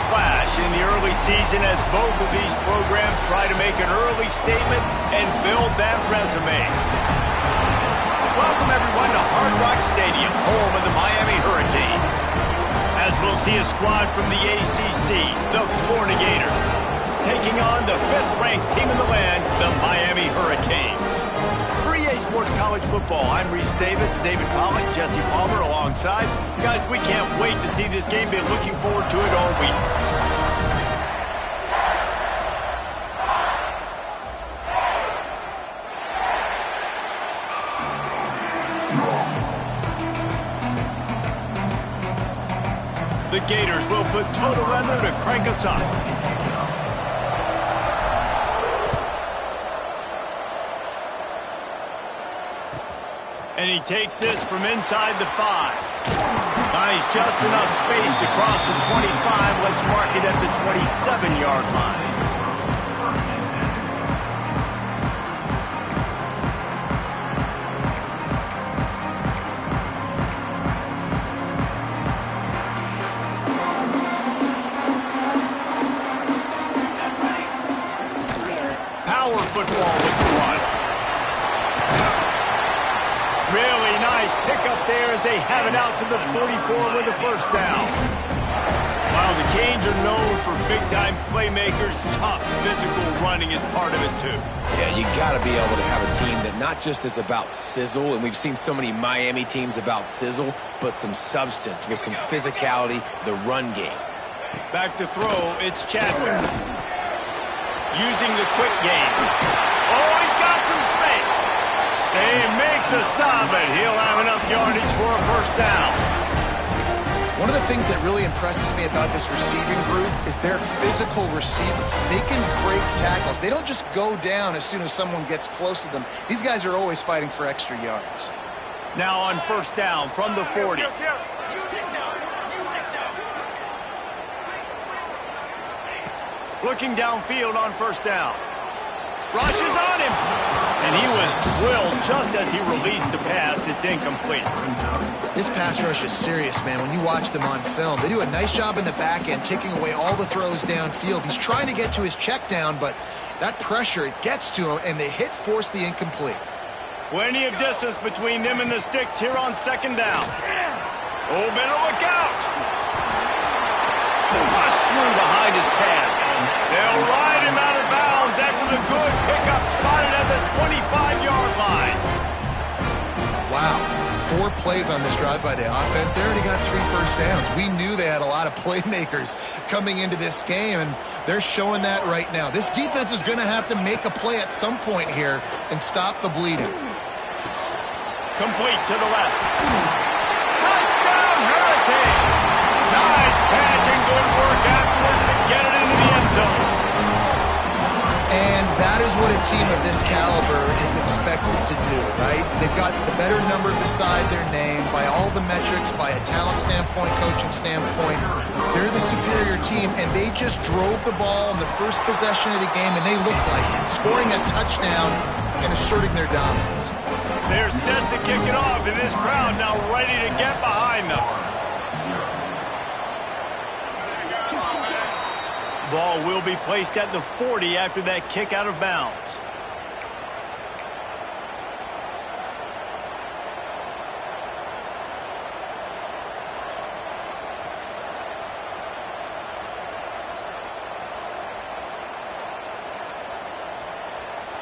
clash in the early season as both of these programs try to make an early statement and build that resume. Welcome, everyone, to Hard Rock Stadium, home of the Miami Hurricanes. As we'll see a squad from the ACC, the Florida Gators, taking on the 5th-ranked team in the land, the Miami Hurricanes. For EA Sports College Football, I'm Reese Davis, David Pollock, Jesse Palmer alongside. Guys, we can't wait to see this game. Been looking forward to it all week. The Gators will put total weather to crank us up. And he takes this from inside the 5. Nice, just enough space to cross the 25. Let's mark it at the 27-yard line. Power football with the run. Really nice pickup there as they have it out to the 44 with a first down. Wow, the Canes are known for big-time playmakers. Tough physical running is part of it, too. Yeah, you got to be able to have a team that not just is about sizzle, and we've seen so many Miami teams about sizzle, but some substance with some physicality, the run game. Back to throw, it's Chadwick. Using the quick game. Oh, he's got some space. They make the stop, but he'll have enough yardage for a first down. One of the things that really impresses me about this receiving group is their physical receivers. They can break tackles. They don't just go down as soon as someone gets close to them. These guys are always fighting for extra yards. Now on first down from the 40. Looking downfield on first down. Rushes on him. And he was drilled just as he released the pass. It's incomplete. This pass rush is serious, man. When you watch them on film, they do a nice job in the back end, taking away all the throws downfield. He's trying to get to his check down, but that pressure, it gets to him, and they force the incomplete. Plenty of distance between them and the sticks here on second down. Oh, better look out. Bust through behind his pad. They'll ride him out of bounds after the good pickup spotted at the 25-yard line. Wow. 4 plays on this drive by the offense. They already got 3 first downs. We knew they had a lot of playmakers coming into this game, and they're showing that right now. This defense is going to have to make a play at some point here and stop the bleeding. Complete to the left. Touchdown, Hurricane! Nice catch and good work afterwards to get it into the end zone. And that is what a team of this caliber is expected to do, right? They've got the better number beside their name by all the metrics, by a talent standpoint, coaching standpoint. They're the superior team, and they just drove the ball in the first possession of the game, and they look like it, scoring a touchdown and asserting their dominance. They're set to kick it off, and this crowd now ready to get behind them. Ball will be placed at the 40 after that kick out of bounds.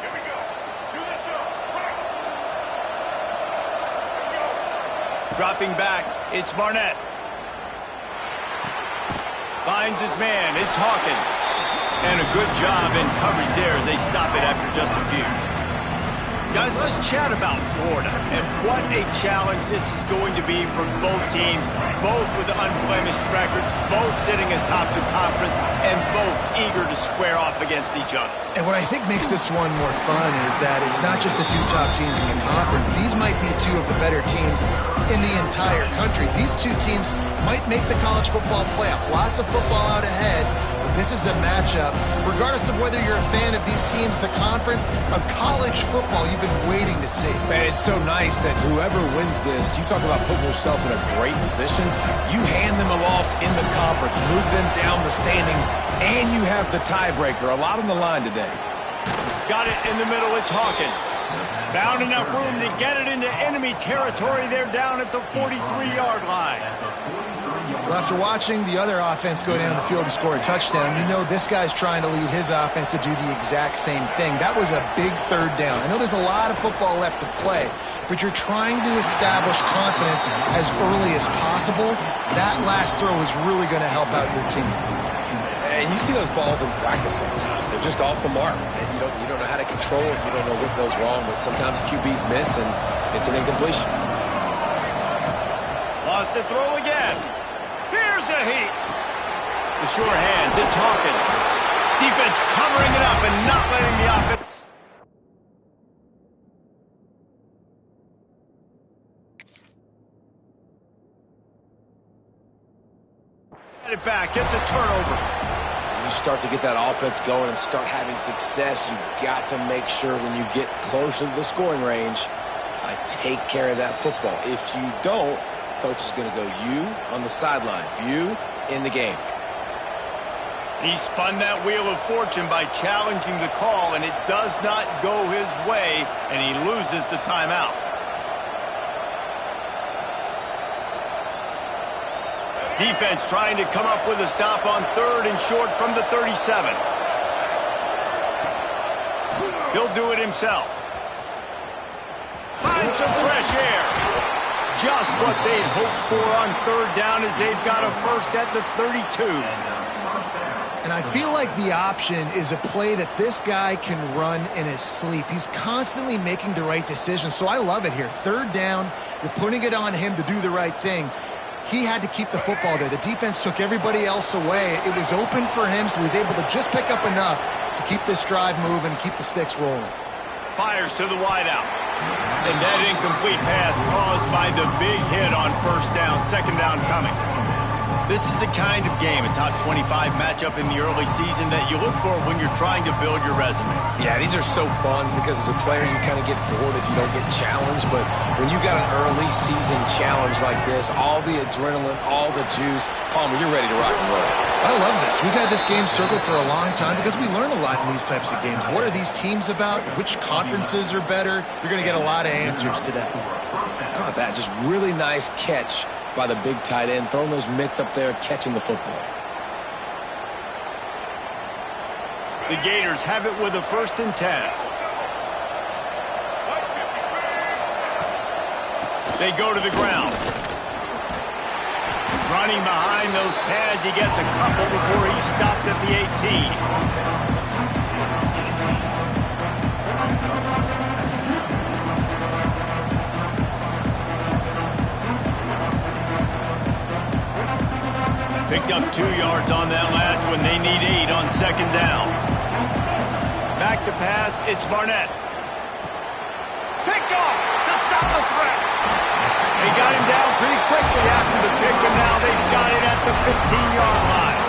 Here we go. Do this show. Dropping back, it's Barnett. Finds his man, it's Hawkins. And a good job in coverage there as they stop it after just a few. Guys, let's chat about Florida and what a challenge this is going to be for both teams, both with unblemished records, both sitting atop the conference, and both eager to square off against each other. And what I think makes this one more fun is that it's not just the 2 top teams in the conference. These might be 2 of the better teams in the entire country. These 2 teams might make the college football playoff. Lots of football out ahead. But This is a matchup, regardless of whether you're a fan of these teams, the conference, of college football you've been waiting to see. Man, it's so nice that whoever wins this, you talk about putting yourself in a great position, you hand them a loss in the conference, move them down the standings, and you have the tiebreaker. A lot on the line today. Got it in the middle. It's Hawkins. Found enough room to get it into enemy territory. They're down at the 43-yard line. Well, after watching the other offense go down the field and score a touchdown, you know this guy's trying to lead his offense to do the exact same thing. That was a big third down. I know there's a lot of football left to play, but you're trying to establish confidence as early as possible. That last throw is really going to help out your team. And you see those balls in practice sometimes. They're just off the mark. And you don't know how to control it. You don't know what goes wrong, but sometimes QBs miss, and it's an incompletion. Lost the throw again. Here's a heat. The sure hands. It's Hawkins. Defense covering it up and not letting the offense. Get it back. Gets a turnover. You start to get that offense going and start having success, you got to make sure when you get closer to the scoring range, take care of that football. If you don't, coach is going to go you on the sideline, you in the game. He spun that wheel of fortune by challenging the call, and it does not go his way, and he loses the timeout. Defense trying to come up with a stop on 3rd and short from the 37. He'll do it himself. Finds some fresh air. Just what they'd hoped for on 3rd down as they've got a first at the 32. And I feel like the option is a play that this guy can run in his sleep. He's constantly making the right decision, so I love it here. 3rd down, you're putting it on him to do the right thing. He had to keep the football there. The defense took everybody else away. It was open for him, so he was able to just pick up enough to keep this drive moving, keep the sticks rolling. Fires to the wideout. And that incomplete pass caused by the big hit on 1st down, 2nd down coming. This is the kind of game, a top 25 matchup in the early season that you look for when you're trying to build your resume. Yeah, these are so fun because as a player you kind of get bored if you don't get challenged, but when you got an early season challenge like this, all the adrenaline, all the juice, Palmer, you're ready to rock and roll. I love this. We've had this game circled for a long time because we learn a lot in these types of games. What are these teams about? Which conferences are better? You're going to get a lot of answers today. How about that? Just really nice catch by the big tight end, throwing those mitts up there, catching the football. The Gators have it with a 1st and 10. They go to the ground. Running behind those pads, he gets a couple before he's stopped at the 18. Picked up 2 yards on that last one. They need 8 on 2nd down. Back to pass. It's Barnett. Picked off to stop the threat. They got him down pretty quickly after the pick, and now they've got it at the 15-yard line.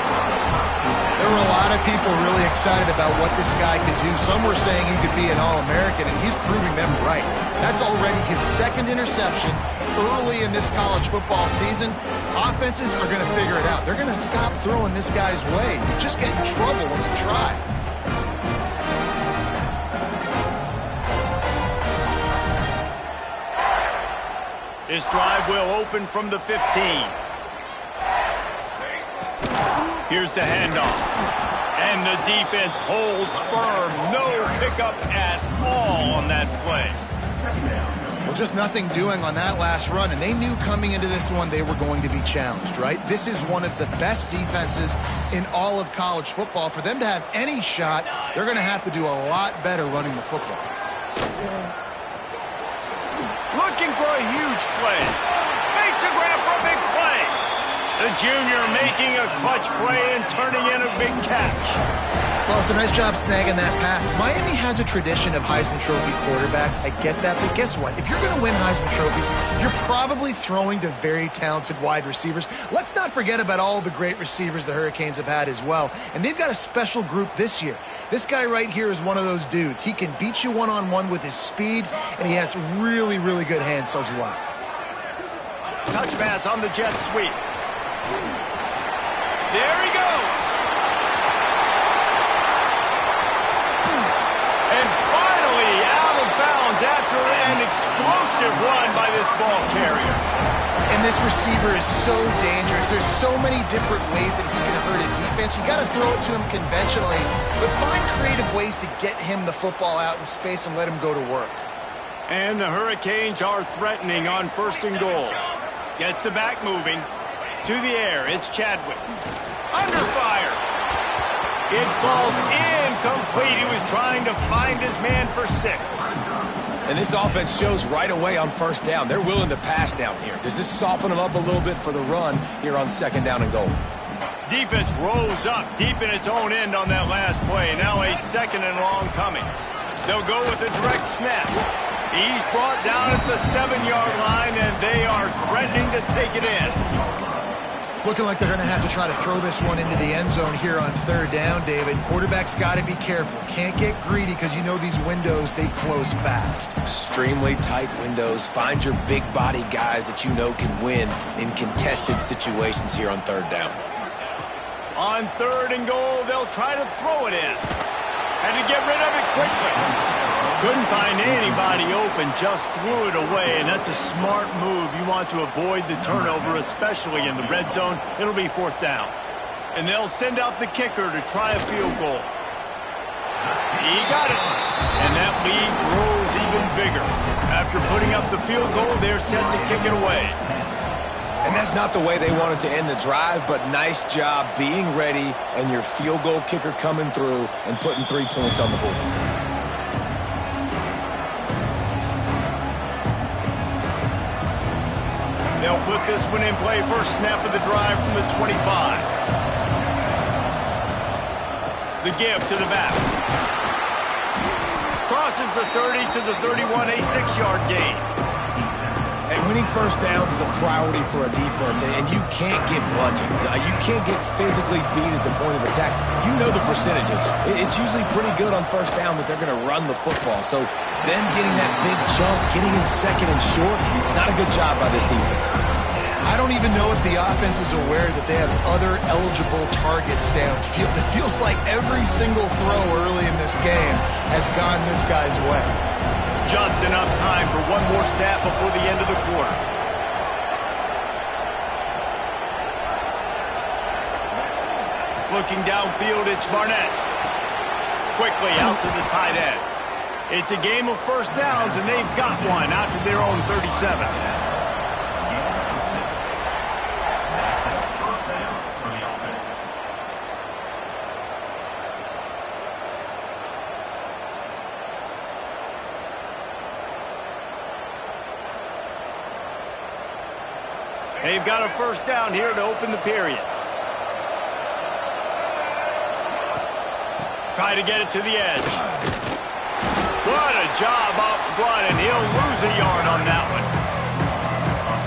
There were a lot of people really excited about what this guy could do. Some were saying he could be an All-American, and he's proving them right. That's already his 2nd interception early in this college football season. Offenses are going to figure it out. They're going to stop throwing this guy's way. You just get in trouble when you try. This drive will open from the 15. Here's the handoff. And the defense holds firm. No pickup at all on that play. Well, just nothing doing on that last run, and they knew coming into this one they were going to be challenged, right? This is one of the best defenses in all of college football. For them to have any shot, they're going to have to do a lot better running the football. Looking for a huge play. Makes a grab for a big play. The junior making a clutch play and turning in a big catch. Well, it's a nice job snagging that pass. Miami has a tradition of Heisman Trophy quarterbacks. I get that, but guess what? If you're going to win Heisman Trophies, you're probably throwing to very talented wide receivers. Let's not forget about all the great receivers the Hurricanes have had as well. And they've got a special group this year. This guy right here is one of those dudes. He can beat you one-on-one with his speed, and he has really, really good hands as well. Touch pass on the jet sweep. There he goes. And finally out of bounds after an explosive run by this ball carrier. And this receiver is so dangerous. There's so many different ways that he can hurt a defense. You got to throw it to him conventionally, but find creative ways to get him the football out in space and let him go to work. And the Hurricanes are threatening on 1st and goal. Gets the back moving. To the air, it's Chadwick. Under fire. It falls incomplete. He was trying to find his man for 6. And this offense shows right away on 1st down. They're willing to pass down here. Does this soften them up a little bit for the run here on 2nd down and goal? Defense rose up deep in its own end on that last play. Now a 2nd and long coming. They'll go with a direct snap. He's brought down at the 7-yard line, and they are threatening to take it in. It's looking like they're going to have to try to throw this one into the end zone here on 3rd down, David. Quarterback's got to be careful. Can't get greedy because you know these windows, they close fast. Extremely tight windows. Find your big body guys that you know can win in contested situations here on 3rd down. On 3rd and goal, they'll try to throw it in. Had to get rid of it quickly. Couldn't find anybody open, just threw it away, and that's a smart move. You want to avoid the turnover, especially in the red zone. It'll be 4th down. And they'll send out the kicker to try a field goal. He got it. And that lead grows even bigger. After putting up the field goal, they're set to kick it away. And that's not the way they wanted to end the drive, but nice job being ready and your field goal kicker coming through and putting 3 points on the board. They'll put this one in play. First snap of the drive from the 25. The give to the back. Crosses the 30 to the 31, a 6-yard gain. And winning 1st downs is a priority for a defense, and you can't get bludgeoned. You can't get physically beat at the point of attack. You know the percentages. It's usually pretty good on 1st down that they're going to run the football. So them getting that big chunk, getting in 2nd and short, not a good job by this defense. I don't even know if the offense is aware that they have other eligible targets downfield. It feels like every single throw early in this game has gone this guy's way. Just enough time for one more snap before the end of the quarter. Looking downfield, it's Barnett. Quickly out to the tight end. It's a game of 1st downs, and they've got one out to their own 37. They've got a 1st down here to open the period. Try to get it to the edge. What a job up front, and he'll lose a yard on that one.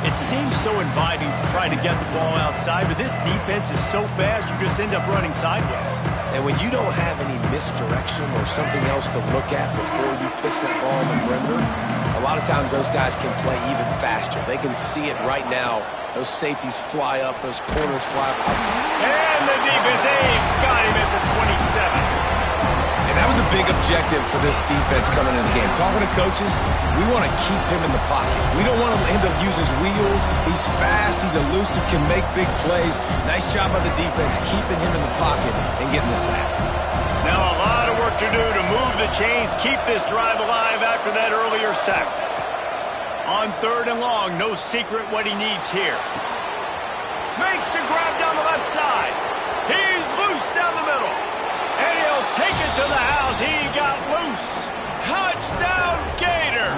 It seems so inviting to try to get the ball outside, but this defense is so fast, you just end up running sideways. And when you don't have any misdirection or something else to look at before you pitch that ball on the perimeter, a lot of times those guys can play even faster. They can see it right now. Those safeties fly up, those corners fly up. And the defense, they've got him at the 27. And that was a big objective for this defense coming into the game. Talking to coaches, we want to keep him in the pocket. We don't want him to use his wheels. He's fast, he's elusive, can make big plays. Nice job by the defense keeping him in the pocket and getting the sack. Now a lot of work to do to move the chains, keep this drive alive after that earlier sack. On 3rd and long, no secret what he needs here. Makes the grab down the left side. He's loose down the middle. And he'll take it to the house. He got loose. Touchdown, Gators.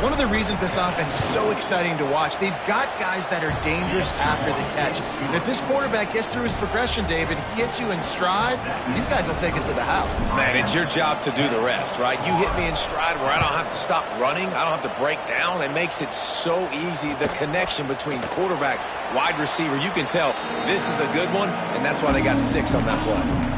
One of the reasons this offense is so exciting to watch. They've got guys that are dangerous after the catch. And if this quarterback gets through his progression, David, he hits you in stride, these guys will take it to the house. Man, it's your job to do the rest, right? You hit me in stride where I don't have to stop running. I don't have to break down. It makes it so easy. The connection between quarterback, wide receiver, you can tell this is a good one, and that's why they got 6 on that play.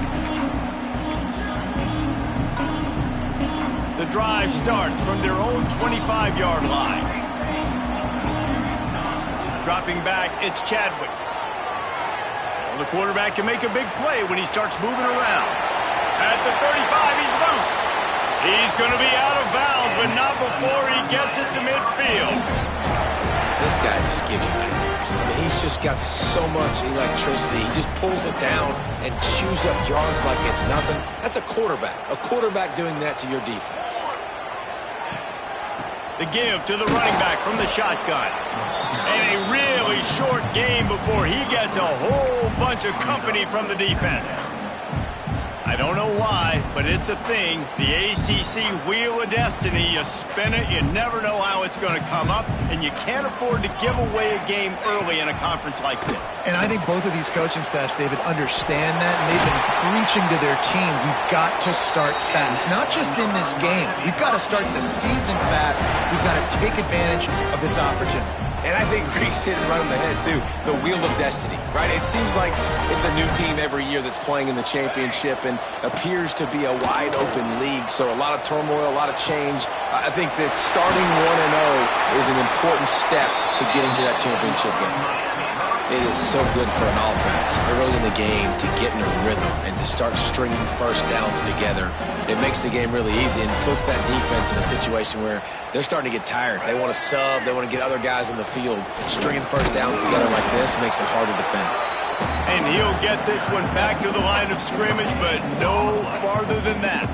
The drive starts from their own 25-yard line. Dropping back, it's Chadwick. Well, the quarterback can make a big play when he starts moving around. At the 35, he's loose. He's going to be out of bounds, but not before he gets it to midfield. This guy just gives you nightmares. I mean, he's just got so much electricity. He just pulls it down and chews up yards like it's nothing. That's a quarterback. A quarterback doing that to your defense. The give to the running back from the shotgun. And a really short game before he gets a whole bunch of company from the defense. I don't know why, but it's a thing. The ACC Wheel of Destiny, you spin it, you never know how it's going to come up, and you can't afford to give away a game early in a conference like this. And I think both of these coaching staffs, David, understand that, and they've been preaching to their team, we've got to start fast. Not just in this game. We've got to start the season fast. We've got to take advantage of this opportunity. And I think Reese hit it right on the head, too. The Wheel of Destiny, right? It seems like it's a new team every year that's playing in the championship and appears to be a wide-open league. So a lot of turmoil, a lot of change. I think that starting 1-0 is an important step to getting to that championship game. It is so good for an offense early in the game to get in a rhythm and to start stringing first downs together. It makes the game really easy and puts that defense in a situation where they're starting to get tired. They want to sub. They want to get other guys in the field. Stringing first downs together like this makes it hard to defend. And he'll get this one back to the line of scrimmage, but no farther than that.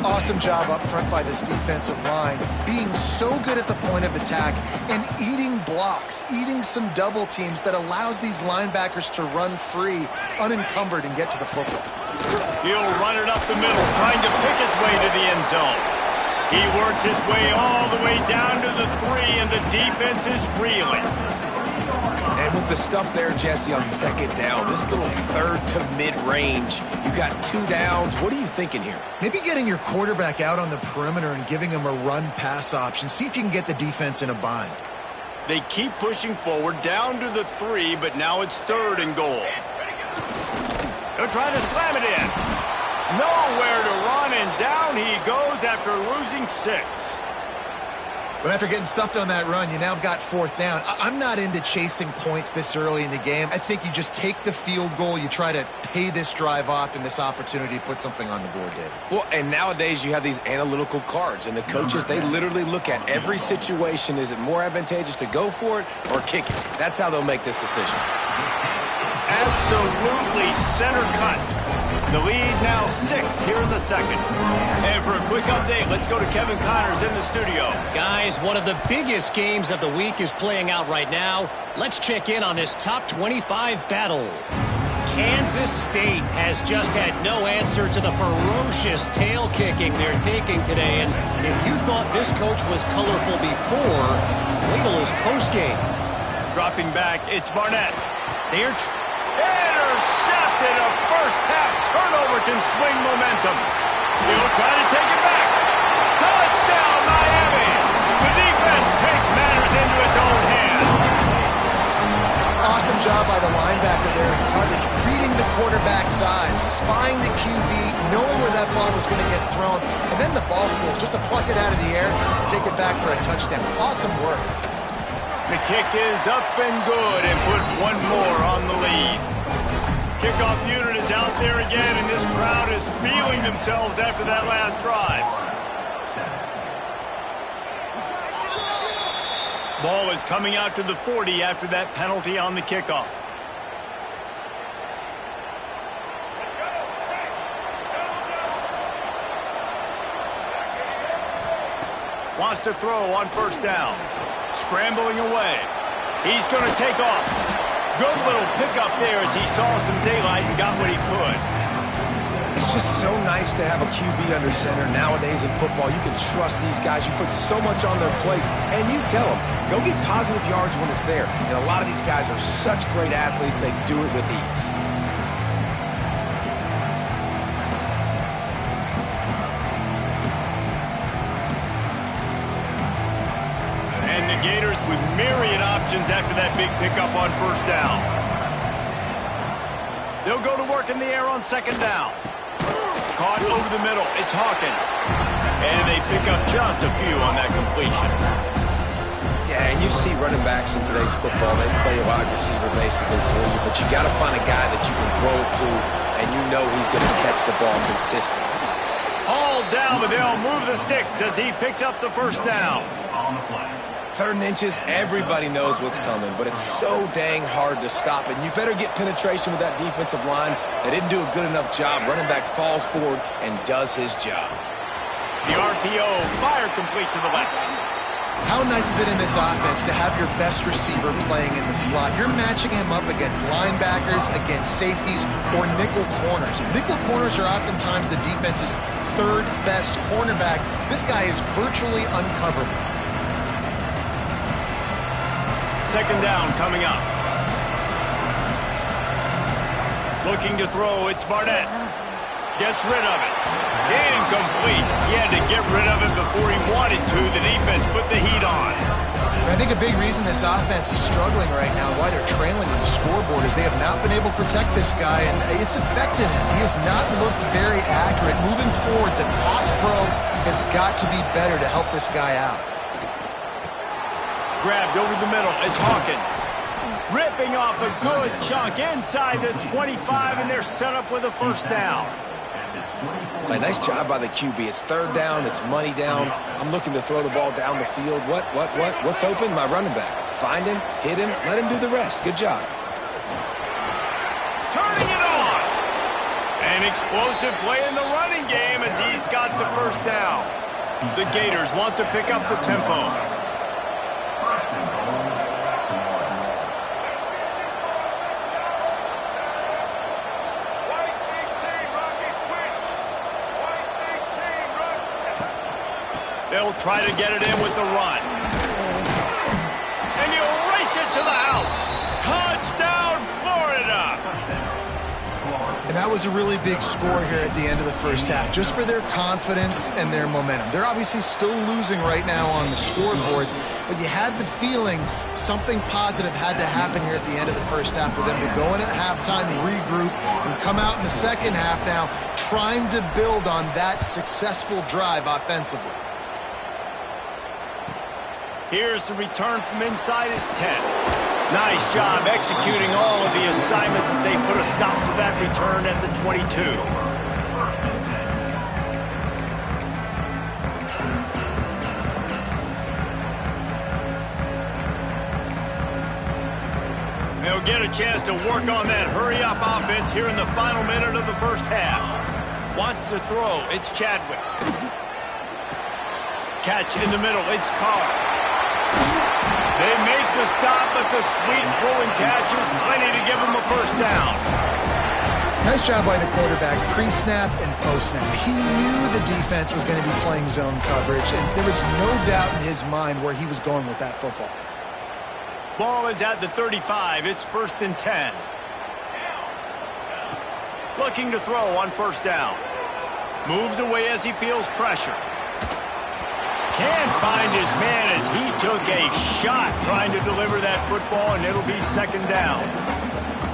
Awesome job up front by this defensive line, being so good at the point of attack and eating blocks, eating some double teams that allows these linebackers to run free, unencumbered, and get to the football. He'll run it up the middle, trying to pick his way to the end zone. He works his way all the way down to the 3, and the defense is reeling. And with the stuff there, Jesse, on second down, this little third to mid-range, you got 2 downs. What are you thinking here? Maybe getting your quarterback out on the perimeter and giving him a run-pass option. See if you can get the defense in a bind. They keep pushing forward down to the 3, but now it's 3rd and goal. They're trying to slam it in. Nowhere to run, and down he goes after losing 6. But after getting stuffed on that run, you now have got 4th down. I'm not into chasing points this early in the game. I think you just take the field goal. You try to pay this drive off and this opportunity to put something on the board, David. Well, and nowadays you have these analytical cards, and the coaches, they literally look at every situation. Is it more advantageous to go for it or kick it? That's how they'll make this decision. Absolutely center cut. The lead now 6 here in the second. And for a quick update, let's go to Kevin Connors in the studio. Guys, one of the biggest games of the week is playing out right now. Let's check in on this top 25 battle. Kansas State has just had no answer to the ferocious tail kicking they're taking today. And if you thought this coach was colorful before, wait till his postgame. Dropping back, it's Barnett. They're intercepted. A first-half turnover can swing momentum. He'll try to take it back. Touchdown, Miami. The defense takes matters into its own hands. Awesome job by the linebacker there in coverage, reading the quarterback's eyes, spying the QB, knowing where that ball was going to get thrown, and then the ball skills just to pluck it out of the air and take it back for a touchdown. Awesome work. The kick is up and good and put one more on the lead. Kickoff unit is out there again, and this crowd is feeling themselves after that last drive. Ball is coming out to the 40 after that penalty on the kickoff. Wants to throw on first down. Scrambling away. He's going to take off. Good little pickup there as he saw some daylight and got what he could. It's just so nice to have a QB under center. Nowadays in football, you can trust these guys. You put so much on their plate, and you tell them, go get positive yards when it's there. And a lot of these guys are such great athletes, they do it with ease. And the Gators with myriad options after that big pickup on first down. They'll go to work in the air on second down. Caught over the middle. It's Hawkins. And they pick up just a few on that completion. Yeah, and you see running backs in today's football, they play a wide receiver basically for you, but you got to find a guy that you can throw it to, and you know he's going to catch the ball consistently. All down, but they'll move the sticks as he picks up the first down. 3rd and inches, everybody knows what's coming, but it's so dang hard to stop it. You better get penetration with that defensive line. They didn't do a good enough job. Running back falls forward and does his job. The RPO, fire complete to the left. How nice is it in this offense to have your best receiver playing in the slot? You're matching him up against linebackers, against safeties, or nickel corners. Nickel corners are oftentimes the defense's 3rd best cornerback. This guy is virtually uncoverable. Second down coming up. Looking to throw, it's Barnett. Gets rid of it. Incomplete. He had to get rid of it before he wanted to. The defense put the heat on. I think a big reason this offense is struggling right now, why they're trailing on the scoreboard, is they have not been able to protect this guy, and it's affected him. He has not looked very accurate. Moving forward, the pass pro has got to be better to help this guy out. Grabbed over the middle. It's Hawkins. Ripping off a good chunk inside the 25, and they're set up with a first down. Nice job by the QB. It's 3rd down. It's money down. I'm looking to throw the ball down the field. What's open? My running back. Find him, hit him, let him do the rest. Good job. Turning it on. An explosive play in the running game as he's got the first down. The Gators want to pick up the tempo. They'll try to get it in with the run. And you race it to the house. Touchdown, Florida. And that was a really big score here at the end of the first half, just for their confidence and their momentum. They're obviously still losing right now on the scoreboard, but you had the feeling something positive had to happen here at the end of the first half for them to go in at halftime, regroup, and come out in the second half now trying to build on that successful drive offensively. Here's the return from inside his 10. Nice job executing all of the assignments as they put a stop to that return at the 22. They'll get a chance to work on that hurry-up offense here in the final minute of the first half. Wants to throw, it's Chadwick. Catch in the middle, it's Carr. They make the stop, but the sweet rolling catch is plenty to give them a first down. Nice job by the quarterback, pre-snap and post-snap. He knew the defense was going to be playing zone coverage, and there was no doubt in his mind where he was going with that football. Ball is at the 35. It's 1st and 10. Looking to throw on first down. Moves away as he feels pressure. Can't find his man as he took a shot trying to deliver that football, and it'll be second down.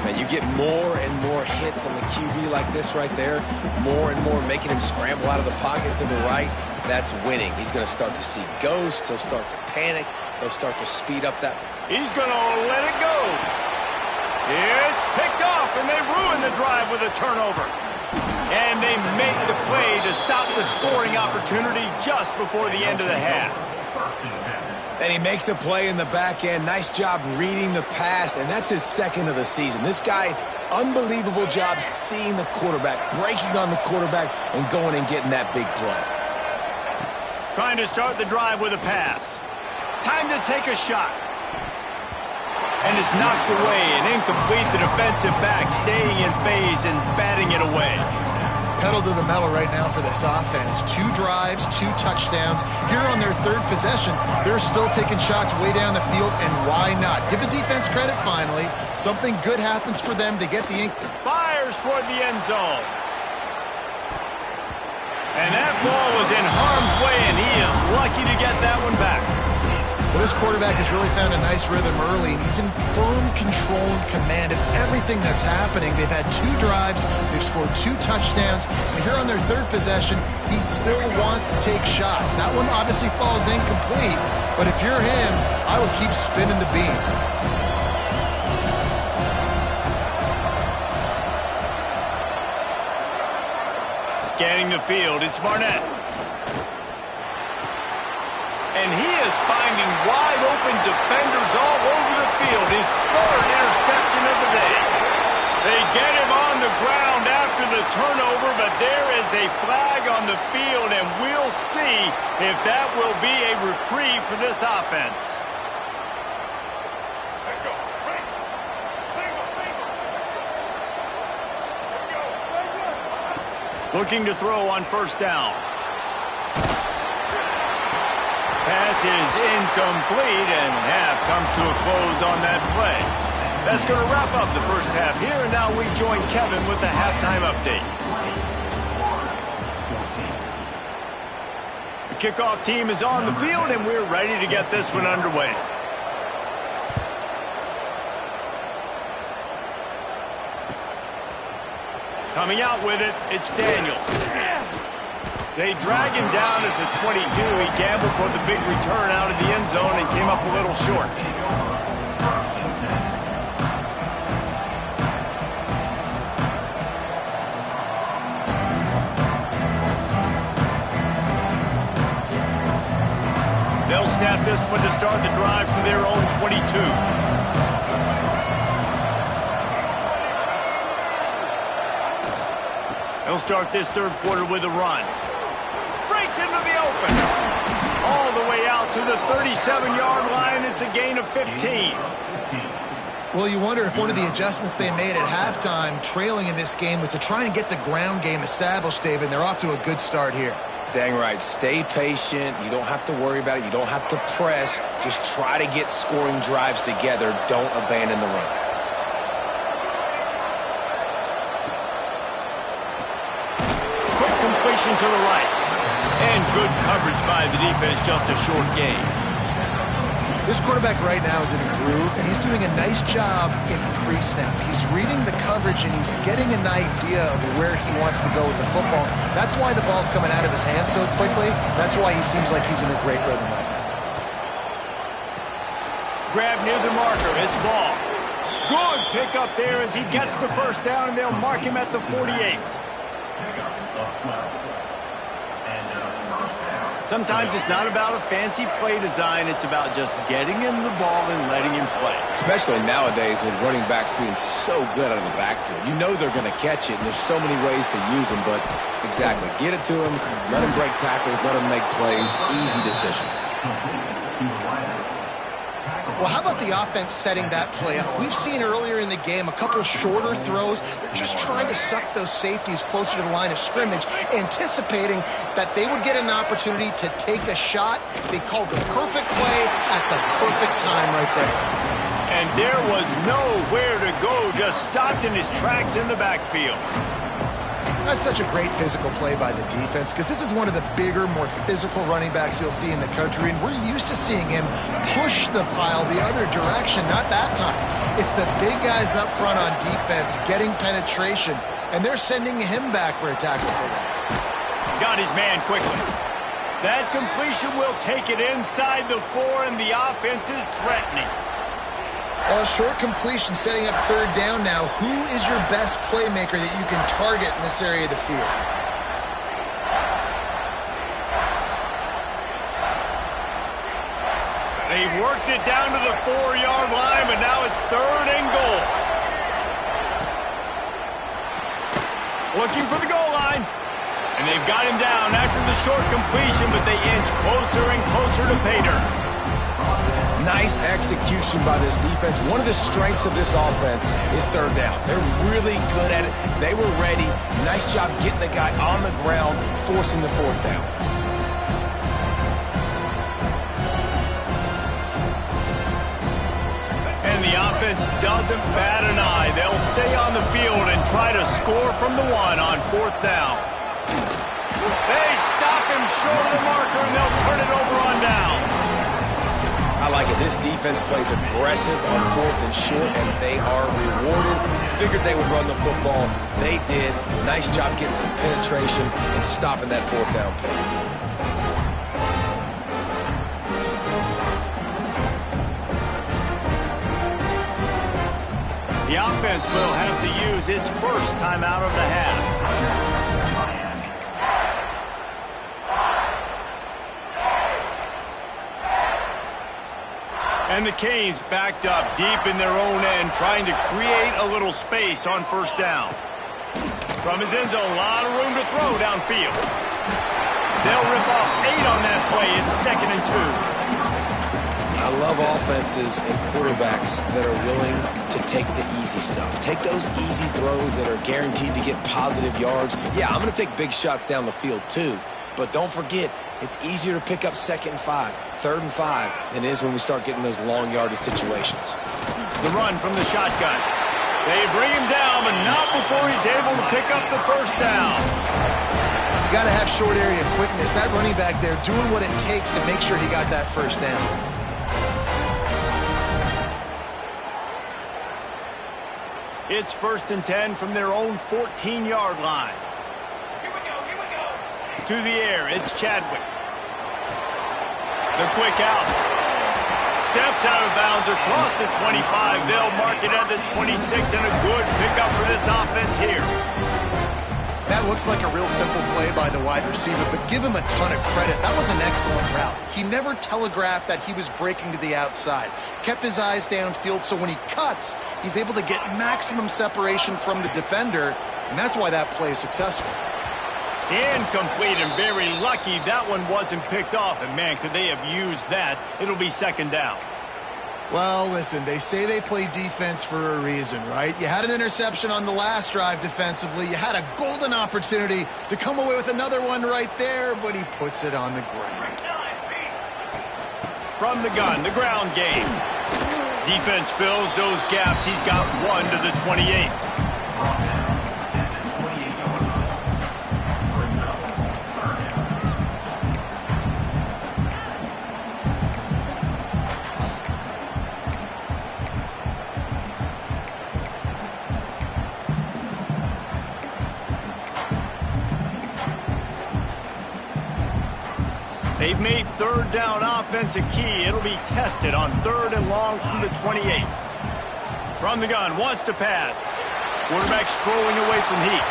Man, you get more and more hits on the QB like this right there, more and more making him scramble out of the pocket to the right. That's winning. He's going to start to see ghosts. He'll start to panic. He'll start to speed up that. He's going to let it go. It's picked off, and they ruin the drive with a turnover. And they make the play to stop the scoring opportunity just before the end of the half. And he makes a play in the back end. Nice job reading the pass, and that's his 2nd of the season. This guy, unbelievable job seeing the quarterback, breaking on the quarterback, and going and getting that big play. Trying to start the drive with a pass. Time to take a shot. And it's knocked away and incomplete. The defensive back staying in phase and batting it away. pedal to the metal right now for this offense. 2 drives, 2 touchdowns. Here on their 3rd possession, they're still taking shots way down the field, and why not? Give the defense credit finally. Something good happens for them. They get the ink. Fires toward the end zone. And that ball was in harm's way, and he is lucky to get that one back. Well, this quarterback has really found a nice rhythm early, and he's in firm control and command of everything that's happening. They've had 2 drives. They've scored 2 touchdowns. And here on their 3rd possession, he still wants to take shots. That one obviously falls incomplete, but if you're him, I would keep spinning the beam. Scanning the field, it's Barnett. And he is finding wide-open defenders all over the field. His 3rd interception of the day. They get him on the ground after the turnover, but there is a flag on the field, and we'll see if that will be a reprieve for this offense. Let's go. Ready. Single, single. Here we go. Looking to throw on 1st down. Pass is incomplete, and half comes to a close on that play. That's going to wrap up the first half here, and now we join Kevin with the halftime update. The kickoff team is on the field, and we're ready to get this one underway. Coming out with it, it's Daniels. They drag him down at the 22. He gambled for the big return out of the end zone and came up a little short. They'll snap this one to start the drive from their own 22. They'll start this 3rd quarter with a run. Breaks into the open. All the way out to the 37-yard line. It's a gain of 15. Well, you wonder if one of the adjustments they made at halftime, trailing in this game, was to try and get the ground game established, David. They're off to a good start here. Dang right. Stay patient. You don't have to worry about it. You don't have to press. Just try to get scoring drives together. Don't abandon the run. Quick completion to the right. And good coverage by the defense, just a short gain. This quarterback right now is in a groove, and he's doing a nice job in pre-snap. He's reading the coverage, and he's getting an idea of where he wants to go with the football. That's why the ball's coming out of his hands so quickly. That's why he seems like he's in a great rhythm right now. Grab near the marker, it's ball. Good pick up there as he gets the 1st down, and they'll mark him at the 48. Sometimes it's not about a fancy play design. It's about just getting him the ball and letting him play. Especially nowadays with running backs being so good out of the backfield. You know they're going to catch it, and there's so many ways to use them. But exactly, get it to him, let him break tackles, let him make plays. Easy decision. Well, how about the offense setting that play up? We've seen earlier in the game a couple shorter throws. They're just trying to suck those safeties closer to the line of scrimmage, anticipating that they would get an opportunity to take a shot. They called the perfect play at the perfect time right there. And there was nowhere to go, just stopped in his tracks in the backfield. That's such a great physical play by the defense, because this is one of the bigger, more physical running backs you'll see in the country, and we're used to seeing him push the pile the other direction. Not that time. It's the big guys up front on defense getting penetration, and they're sending him back for a tackle for that. Got his man quickly. That completion will take it inside the 4, and the offense is threatening. A short completion setting up 3rd down now. Who is your best playmaker that you can target in this area of the field? They've worked it down to the 4-yard line, but now it's 3rd and goal. Looking for the goal line. And they've got him down after the short completion, but they inch closer and closer to pay dirt. Nice execution by this defense. One of the strengths of this offense is third down. They're really good at it. They were ready. Nice job getting the guy on the ground, forcing the fourth down. And the offense doesn't bat an eye. They'll stay on the field and try to score from the one on fourth down. They stop him short of the marker, and they'll turn it over on downs. I like it. This defense plays aggressive on fourth and short, and they are rewarded. Figured they would run the football. They did. Nice job getting some penetration and stopping that fourth down play. The offense will have to use its first timeout of the half. And the Canes backed up deep in their own end, trying to create a little space on first down. From his end zone, a lot of room to throw downfield. They'll rip off 8 on that play. It's 2nd and 2. I love offenses and quarterbacks that are willing to take the easy stuff. Take those easy throws that are guaranteed to get positive yards. Yeah, I'm going to take big shots down the field too. But don't forget, it's easier to pick up 2nd and 5, 3rd and 5 than it is when we start getting those long yardage situations. The run from the shotgun. They bring him down, but not before he's able to pick up the first down. You got to have short area quickness. That running back there doing what it takes to make sure he got that first down. It's 1st and 10 from their own 14-yard line. To the air, it's Chadwick. The quick out. Steps out of bounds across the 25. They'll mark it at the 26, and a good pickup for this offense here. That looks like a real simple play by the wide receiver, but give him a ton of credit. That was an excellent route. He never telegraphed that he was breaking to the outside. Kept his eyes downfield, so when he cuts, he's able to get maximum separation from the defender, and that's why that play is successful. Incomplete, and very lucky that one wasn't picked off. And, man, could they have used that? It'll be 2nd down. Well, listen, they say they play defense for a reason, right? You had an interception on the last drive defensively. You had a golden opportunity to come away with another one right there, but he puts it on the ground. From the gun, the ground game. Defense fills those gaps. He's got 1 to the 28. They've made 3rd down offense a key. It'll be tested on 3rd and long from the 28. From the gun, wants to pass. Quarterback strolling away from heat.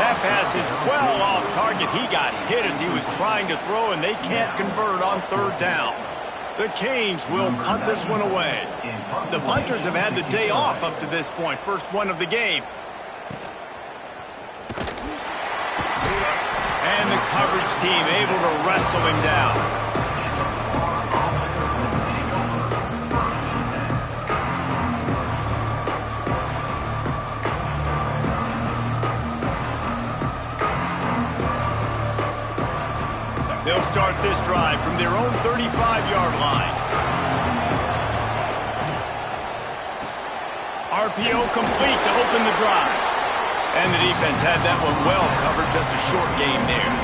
That pass is well off target. He got hit as he was trying to throw, and they can't convert on 3rd down. The Canes will punt this one away. The punters have had the day off up to this point. First one of the game. And the coverage team able to wrestle him down. They'll start this drive from their own 35-yard line. RPO complete to open the drive. And the defense had that one well covered, just a short game there.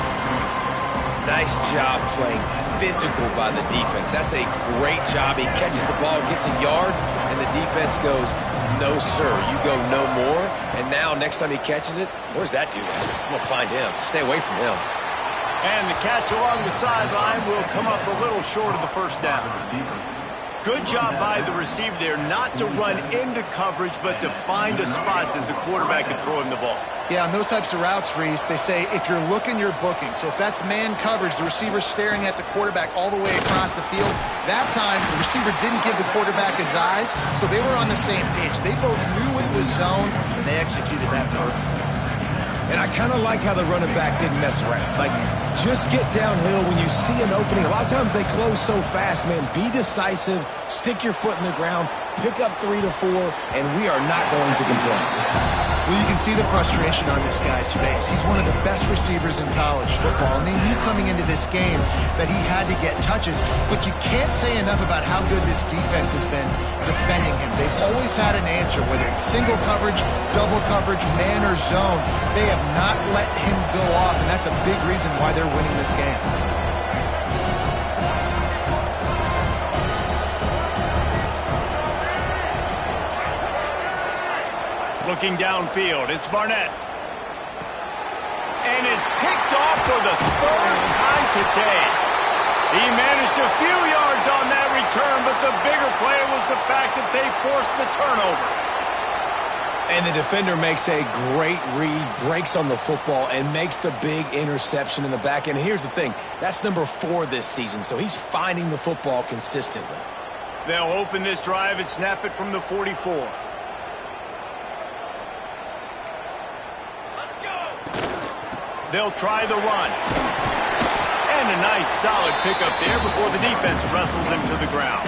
Nice job playing physical by the defense. That's a great job. He catches the ball, gets a yard, and the defense goes, no, sir, you go no more. And now, next time he catches it, where's that dude at? I'm going to find him. Stay away from him. And the catch along the sideline will come up a little short of the first down. Good job by the receiver there not to run into coverage, but to find a spot that the quarterback can throw him the ball. Yeah, on those types of routes, Reese, they say if you're looking, you're booking. So if that's man coverage, the receiver's staring at the quarterback all the way across the field. That time, the receiver didn't give the quarterback his eyes, so they were on the same page. They both knew it was zone, and they executed that perfectly. And I kind of like how the running back didn't mess around. Like, Just get downhill when you see an opening. A lot of times they close so fast, man. Be decisive, stick your foot in the ground, pick up 3 to 4, and we are not going to complain. Well, you can see the frustration on this guy's face. He's one of the best receivers in college football, and they knew coming into this game that he had to get touches, but you can't say enough about how good this defense has been defending him. They've always had an answer, whether it's single coverage, double coverage, man or zone. They have not let him go off, and that's a big reason why they're winning this game. Looking downfield, it's Barnett. And it's picked off for the third time today. He managed a few yards on that return, but the bigger play was the fact that they forced the turnover. And the defender makes a great read, breaks on the football, and makes the big interception in the back end. And here's the thing, that's number 4 this season, so he's finding the football consistently. They'll open this drive and snap it from the 44. They'll try the run. And a nice solid pickup there before the defense wrestles him to the ground.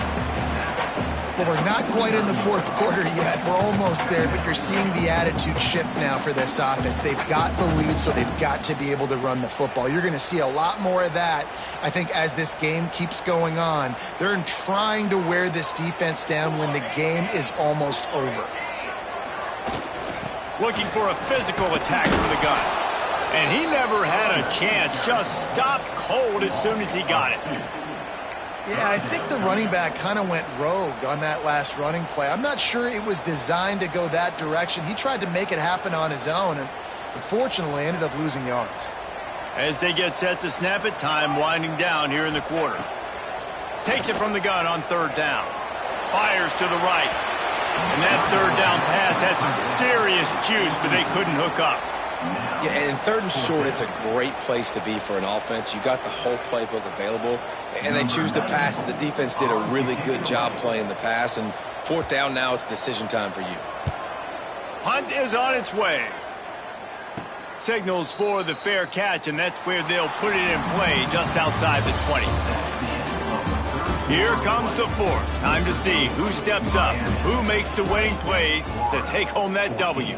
Well, we're not quite in the fourth quarter yet. We're almost there, but you're seeing the attitude shift now for this offense. They've got the lead, so they've got to be able to run the football. You're going to see a lot more of that, I think, as this game keeps going on. They're trying to wear this defense down when the game is almost over. Looking for a physical attack from the gun. And he never had a chance, just stopped cold as soon as he got it. Yeah, I think the running back kind of went rogue on that last running play. I'm not sure it was designed to go that direction. He tried to make it happen on his own and unfortunately ended up losing yards. As they get set to snap it, time winding down here in the quarter. Takes it from the gun on third down. Fires to the right. And that third down pass had some serious juice, but they couldn't hook up. Yeah, and third and short, it's a great place to be for an offense. You got the whole playbook available, and they choose to pass it. The defense did a really good job playing the pass, and fourth down now, it's decision time for you. Hunt is on its way. Signals for the fair catch, and that's where they'll put it in play just outside the 20. Here comes the fourth. Time to see who steps up, who makes the winning plays to take home that W.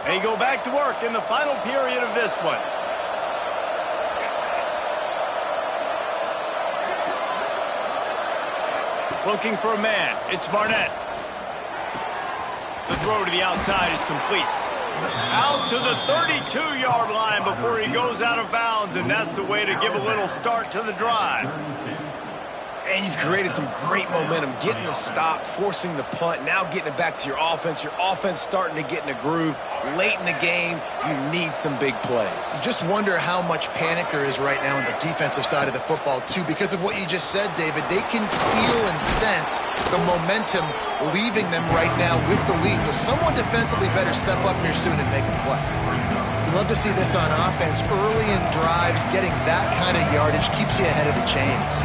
They go back to work in the final period of this one. Looking for a man. It's Barnett. The throw to the outside is complete. Out to the 32-yard line before he goes out of bounds, and that's the way to give a little start to the drive. And you've created some great momentum, getting the stop, forcing the punt, now getting it back to your offense. Your offense starting to get in a groove. Late in the game, you need some big plays. You just wonder how much panic there is right now on the defensive side of the football, too. Because of what you just said, David, they can feel and sense the momentum leaving them right now with the lead. So someone defensively better step up here soon and make a play. We love to see this on offense. Early in drives, getting that kind of yardage keeps you ahead of the chains.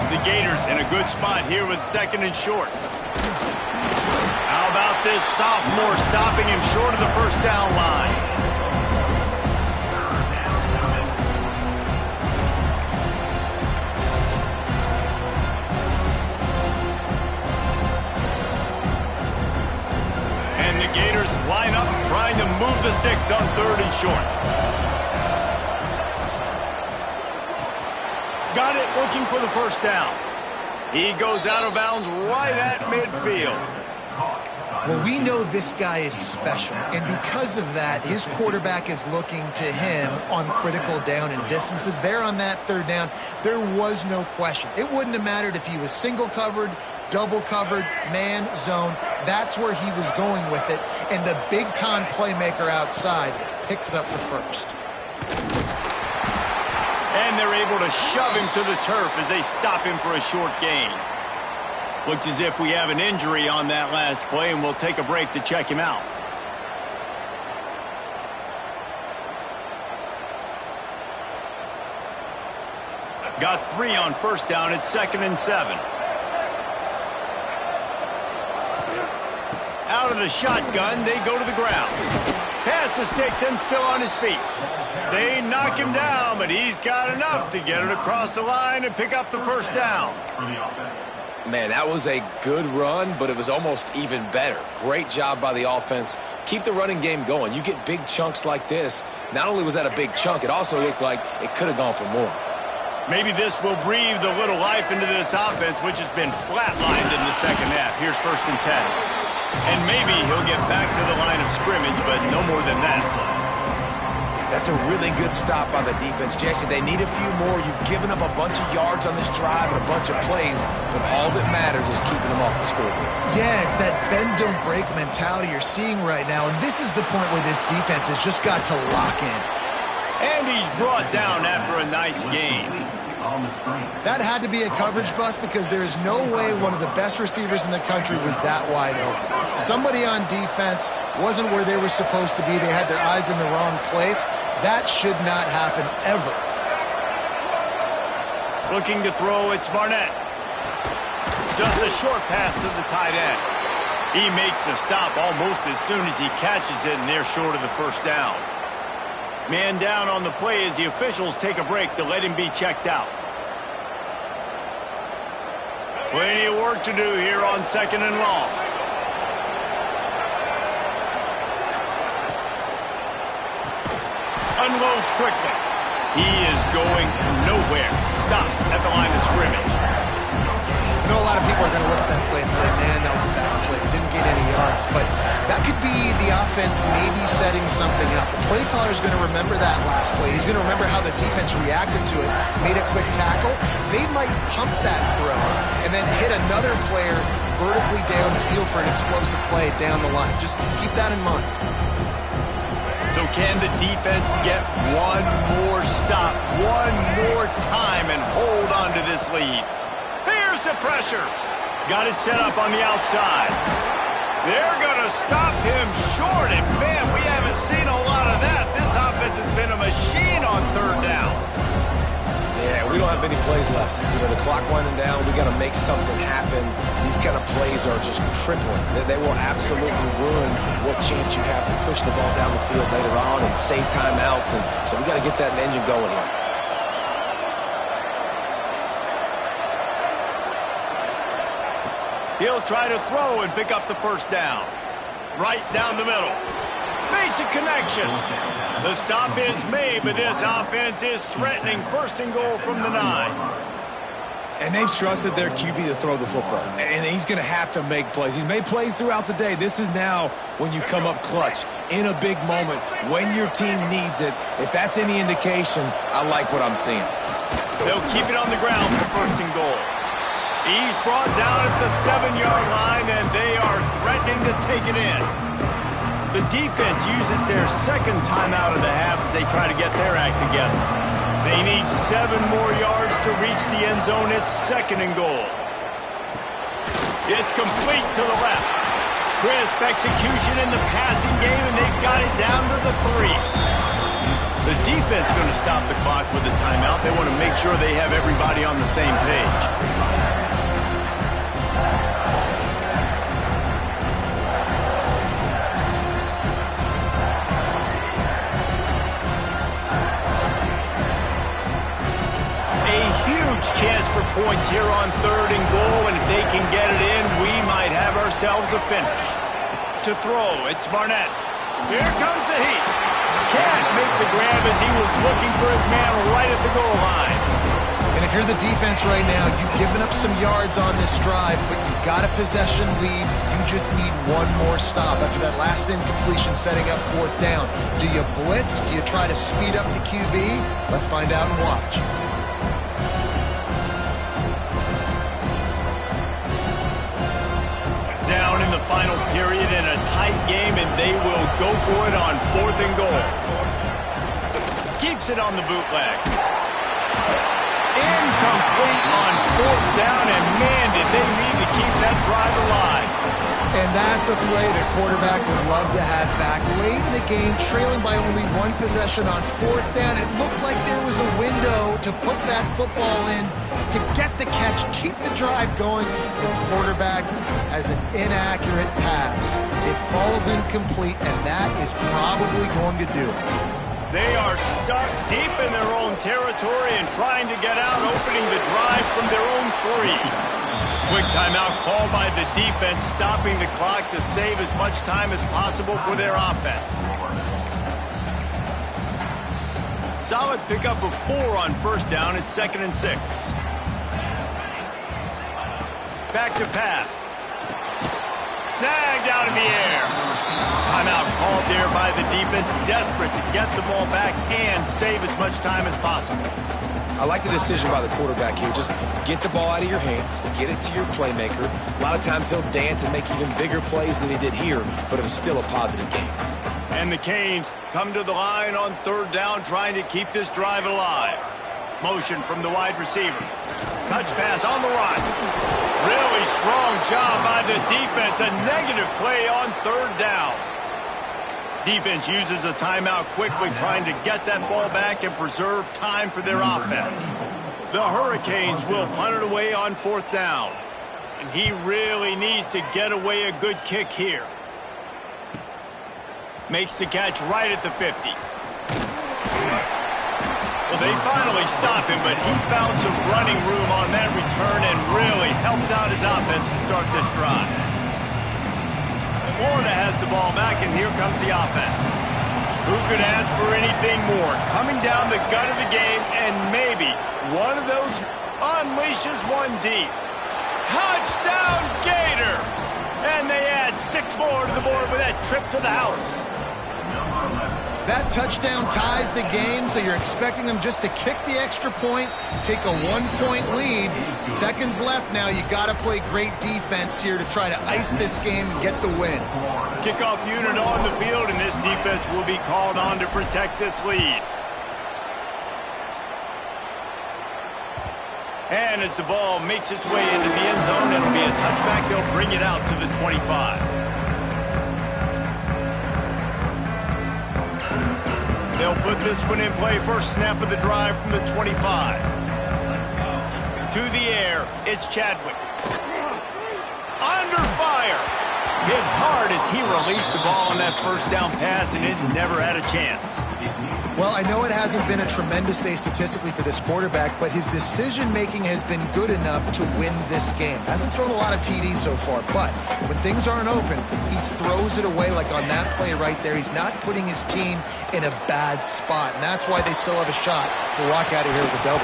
The Gators in a good spot here with second and short. How about this sophomore stopping him short of the first down line? And the Gators line up trying to move the sticks on third and short. Got it, looking for the first down. He goes out of bounds right at midfield. Well, we know this guy is special, and because of that, his quarterback is looking to him on critical down and distances. There on that third down, there was no question. It wouldn't have mattered if he was single covered, double covered, man, zone. That's where he was going with it, and the big-time playmaker outside picks up the first. And they're able to shove him to the turf as they stop him for a short gain. Looks as if we have an injury on that last play, and we'll take a break to check him out. Got 3 on first down at 2nd and 7. Out of the shotgun, they go to the ground. Pass the sticks and still on his feet. They knock him down, but he's got enough to get it across the line and pick up the first down. Man, that was a good run, but it was almost even better. Great job by the offense. Keep the running game going. You get big chunks like this. Not only was that a big chunk, it also looked like it could have gone for more. Maybe this will breathe a little life into this offense, which has been flatlined in the second half. Here's 1st and 10. And maybe he'll get back to the line of scrimmage, but no more than that. That's a really good stop by the defense. Jesse, they need a few more. You've given up a bunch of yards on this drive and a bunch of plays, but all that matters is keeping them off the scoreboard. Yeah, it's that bend, don't break mentality you're seeing right now, and this is the point where this defense has just got to lock in. And he's brought down after a nice gain. That had to be a coverage bust because there is no way one of the best receivers in the country was that wide open. Somebody on defense wasn't where they were supposed to be. They had their eyes in the wrong place. That should not happen ever. Looking to throw, it's Barnett. Just a short pass to the tight end. He makes the stop almost as soon as he catches it, and they're short of the first down. Man down on the play as the officials take a break to let him be checked out. Plenty of work to do here on 2nd and long. Unloads quickly. He is going nowhere. Stop at the line of scrimmage. I know a lot of people are going to look at that play and say, man, that was a bad play. It didn't get any yards. But that could be the offense maybe setting something up. The play caller is going to remember that last play. He's going to remember how the defense reacted to it, made a quick tackle. They might pump that throw and then hit another player vertically down the field for an explosive play down the line. Just keep that in mind. So can the defense get one more stop, one more time, and hold on to this lead? Here's the pressure. Got it set up on the outside. They're going to stop him short, and man, we haven't seen a lot of that. This offense has been a machine on 3rd down. Yeah, we don't have many plays left. You know, the clock winding down. We got to make something happen. These kind of plays are just crippling. They will absolutely ruin what chance you have to push the ball down the field later on and save timeouts. And so we got to get that engine going here. He'll try to throw and pick up the first down. Right down the middle. Makes a connection. The stop is made, but this offense is threatening 1st and goal from the 9. And they've trusted their QB to throw the football. And he's going to have to make plays. He's made plays throughout the day. This is now when you come up clutch in a big moment when your team needs it. If that's any indication, I like what I'm seeing. They'll keep it on the ground for 1st and goal. He's brought down at the 7-yard line, and they are threatening to take it in. The defense uses their 2nd timeout of the half as they try to get their act together. They need 7 more yards to reach the end zone. It's 2nd and goal. It's complete to the left. Crisp execution in the passing game, and they've got it down to the 3. The defense going to stop the clock with a timeout. They want to make sure they have everybody on the same page. Chance for points here on 3rd and goal, and if they can get it in, we might have ourselves a finish. To throw, it's Barnett. Here comes the heat. Can't make the grab as he was looking for his man right at the goal line. And if you're the defense right now, you've given up some yards on this drive, but you've got a possession lead. You just need one more stop after that last incompletion setting up 4th down. Do you blitz? Do you try to speed up the QB? Let's find out and watch. Down in the final period in a tight game, and they will go for it on 4th and goal. Keeps it on the bootleg. Incomplete on 4th down, and man, did they need to keep that drive alive. And that's a play the quarterback would love to have back. Late in the game, trailing by only 1 possession on 4th down, it looked like there was a window to put that football in, to get the catch, keep the drive going. The quarterback has an inaccurate pass. feels incomplete, and that is probably going to do it. They are stuck deep in their own territory and trying to get out, opening the drive from their own 3. Quick timeout called by the defense, stopping the clock to save as much time as possible for their offense. Solid pickup of 4 on first down. It's 2nd and 6. Back to pass. Snagged out in the air. Timeout called there by the defense, desperate to get the ball back and save as much time as possible. I like the decision by the quarterback here. Just get the ball out of your hands, get it to your playmaker. A lot of times he'll dance and make even bigger plays than he did here, but it was still a positive game. And the Canes come to the line on 3rd down, trying to keep this drive alive. Motion from the wide receiver. Touch pass on the run. Really strong job by the defense. A negative play on 3rd down. Defense uses a timeout quickly, trying to get that ball back and preserve time for their offense. The Hurricanes will punt it away on 4th down. And he really needs to get away a good kick here. Makes the catch right at the 50. Well, they finally stop him, but he found some running room on that return and really helps out his offense to start this drive. Florida has the ball back, and here comes the offense. Who could ask for anything more? Coming down the gut of the game, and maybe one of those unleashes one deep. Touchdown, Gators! And they add 6 more to the board with that trip to the house. That touchdown ties the game, so you're expecting them just to kick the extra point, take a 1-point lead. Seconds left now. You got to play great defense here to try to ice this game and get the win. Kickoff unit on the field, and this defense will be called on to protect this lead. And as the ball makes its way into the end zone, it'll be a touchback. They'll bring it out to the 25. They'll put this one in play. First snap of the drive from the 25. To the air, it's Chadwick. Under fire. Hit hard as he released the ball on that first down pass, and it never had a chance. Well, I know it hasn't been a tremendous day statistically for this quarterback, but his decision-making has been good enough to win this game. Hasn't thrown a lot of TDs so far, but when things aren't open, he throws it away like on that play right there. He's not putting his team in a bad spot, and that's why they still have a shot to walk out of here with a W.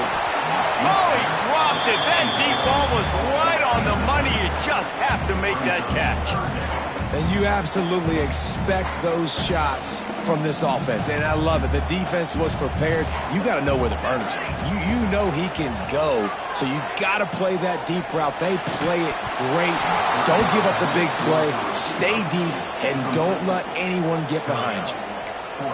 Oh, he dropped it. That deep ball was right on the money. You just have to make that catch. And you absolutely expect those shots from this offense, and I love it. The defense was prepared. You got to know where the burners are. You know he can go, so you got to play that deep route. They play it great. Don't give up the big play. Stay deep, and don't let anyone get behind you.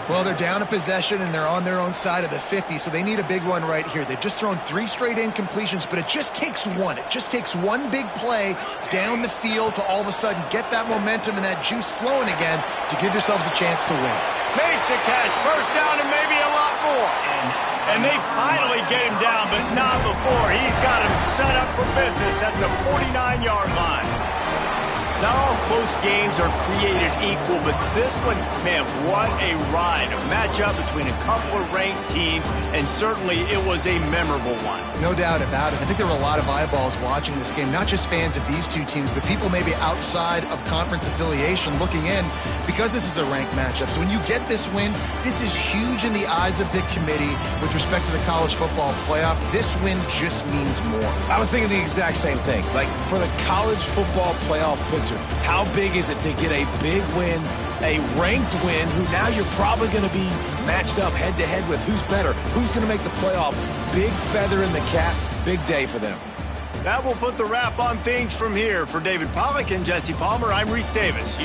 Well, they're down a possession, and they're on their own side of the 50, so they need a big one right here. They've just thrown 3 straight incompletions, but it just takes one. It just takes one big play down the field to all of a sudden get that momentum and that juice flowing again to give yourselves a chance to win. Makes a catch. First down and maybe a lot more. And they finally get him down, but not before. He's got him set up for business at the 49-yard line. Not all close games are created equal, but this one, man, what a ride. A matchup between a couple of ranked teams, and certainly it was a memorable one. No doubt about it. I think there were a lot of eyeballs watching this game, not just fans of these two teams, but people maybe outside of conference affiliation looking in because this is a ranked matchup. So when you get this win, this is huge in the eyes of the committee with respect to the college football playoff. This win just means more. I was thinking the exact same thing. Like, for the college football playoff picture, how big is it to get a big win, a ranked win, who now you're probably going to be matched up head-to-head with who's better, who's going to make the playoff. Big feather in the cap, big day for them. That will put the wrap on things from here. For David Pollack and Jesse Palmer, I'm Reese Davis.